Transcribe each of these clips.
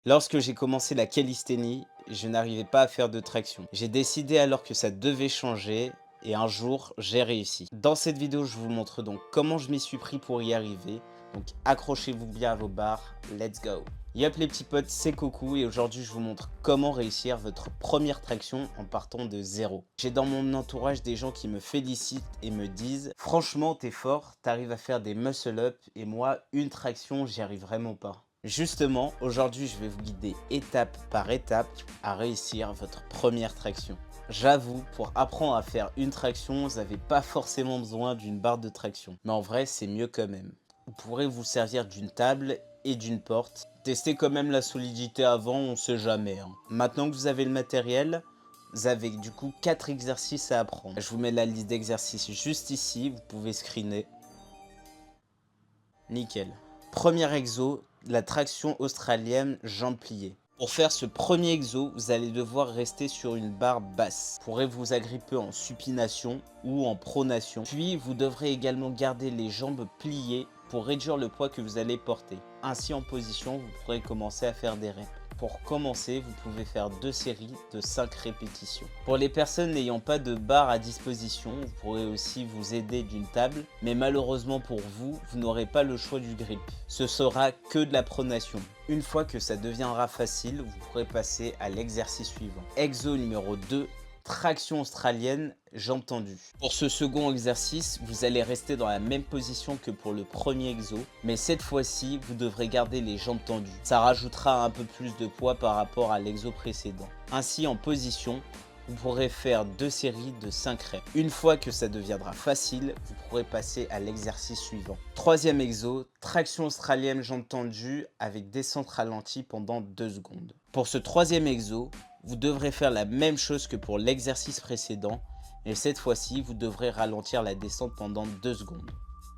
Lorsque j'ai commencé la calisthénie, je n'arrivais pas à faire de traction. J'ai décidé alors que ça devait changer et un jour, j'ai réussi. Dans cette vidéo, je vous montre donc comment je m'y suis pris pour y arriver. Donc accrochez-vous bien à vos barres, let's go. Yop les petits potes, c'est Coco et aujourd'hui je vous montre comment réussir votre première traction en partant de zéro. J'ai dans mon entourage des gens qui me félicitent et me disent franchement t'es fort, t'arrives à faire des muscle up et moi une traction j'y arrive vraiment pas. Justement, aujourd'hui je vais vous guider étape par étape à réussir votre première traction. J'avoue, pour apprendre à faire une traction, vous n'avez pas forcément besoin d'une barre de traction. Mais en vrai, c'est mieux quand même. Vous pourrez vous servir d'une table et d'une porte. Testez quand même la solidité avant, on sait jamais, hein. Maintenant que vous avez le matériel, vous avez du coup 4 exercices à apprendre. Je vous mets la liste d'exercices juste ici, vous pouvez screener. Nickel. Premier exo, la traction australienne jambes pliées. Pour faire ce premier exo, vous allez devoir rester sur une barre basse. Vous pourrez vous agripper en supination ou en pronation. Puis, vous devrez également garder les jambes pliées pour réduire le poids que vous allez porter. Ainsi, en position, vous pourrez commencer à faire des reps. Pour commencer, vous pouvez faire 2 séries de 5 répétitions. Pour les personnes n'ayant pas de barre à disposition, vous pourrez aussi vous aider d'une table, mais malheureusement pour vous, vous n'aurez pas le choix du grip. Ce sera que de la pronation. Une fois que ça deviendra facile, vous pourrez passer à l'exercice suivant. Exo numéro 2. Traction australienne, jambes tendues. Pour ce second exercice, vous allez rester dans la même position que pour le premier exo, mais cette fois-ci, vous devrez garder les jambes tendues. Ça rajoutera un peu plus de poids par rapport à l'exo précédent. Ainsi, en position, vous pourrez faire 2 séries de 5 reps. Une fois que ça deviendra facile, vous pourrez passer à l'exercice suivant. Troisième exo, traction australienne jambes tendues avec descente ralentie pendant 2 secondes. Pour ce troisième exo, vous devrez faire la même chose que pour l'exercice précédent, mais cette fois-ci, vous devrez ralentir la descente pendant 2 secondes.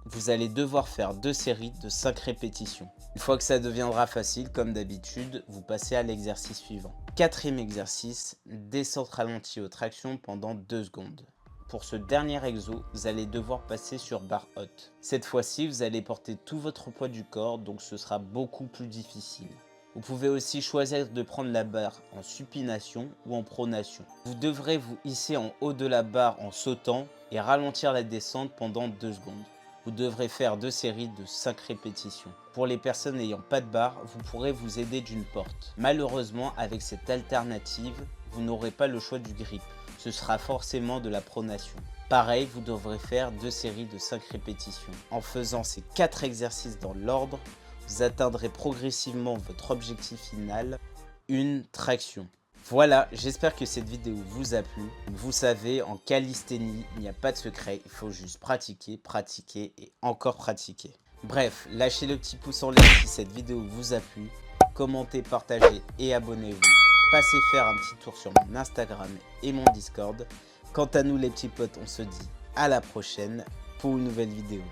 Vous allez devoir faire 2 séries de 5 répétitions. Une fois que ça deviendra facile, comme d'habitude, vous passez à l'exercice suivant. Quatrième exercice, descente ralentie aux tractions pendant 2 secondes. Pour ce dernier exo, vous allez devoir passer sur barre haute. Cette fois-ci, vous allez porter tout votre poids du corps, donc ce sera beaucoup plus difficile. Vous pouvez aussi choisir de prendre la barre en supination ou en pronation. Vous devrez vous hisser en haut de la barre en sautant et ralentir la descente pendant 2 secondes. Vous devrez faire 2 séries de 5 répétitions. Pour les personnes n'ayant pas de barre, vous pourrez vous aider d'une porte. Malheureusement, avec cette alternative, vous n'aurez pas le choix du grip. Ce sera forcément de la pronation. Pareil, vous devrez faire 2 séries de 5 répétitions. En faisant ces 4 exercices dans l'ordre, vous atteindrez progressivement votre objectif final, une traction. Voilà, j'espère que cette vidéo vous a plu. Vous savez, en calisthénie, il n'y a pas de secret, il faut juste pratiquer, pratiquer et encore pratiquer. Bref, lâchez le petit pouce en l'air si cette vidéo vous a plu, commentez, partagez et abonnez-vous. Passez faire un petit tour sur mon Instagram et mon Discord. Quant à nous les petits potes, on se dit à la prochaine pour une nouvelle vidéo.